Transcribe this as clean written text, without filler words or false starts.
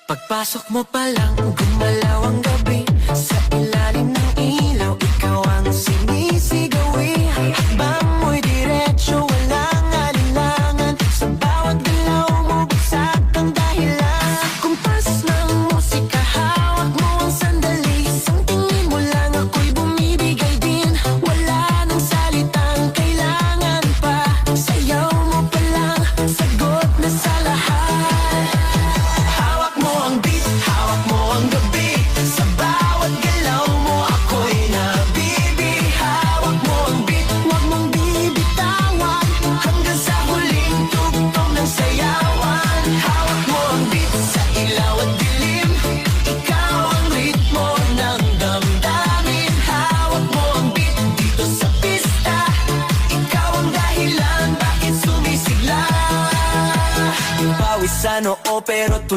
Pagpasok mo pa lang, gumalaw ang gabi. Sa ilalim ng ilaw, ikaw ang sinisigawi. Hakbang mo'y diretsyo, walang alinlangan. Sa bawat galaw mo, bagsak ang dahilan. Kumpas ng musika, hawak mo ang sandali. Isang tingin mo lang, ako'y bumibigay din. Wala nang salitang kailangan pa. Sayaw mo pa lang, sagot na sa lahat. Hawak mo ang beat, hawak mo ang gabi. Sa bawat galaw mo, ako'y nabibi. Hawak mo ang beat, huwag mong bibitawan. Hanggang sa huling tugtog ng sayawan. Hawak mo ang beat sa ilaw at dilim. Ikaw ang ritmo ng damdamin. Hawak mo ang beat dito sa pista. Ikaw ang dahilan bakit sumisigla. Pawisan oo pero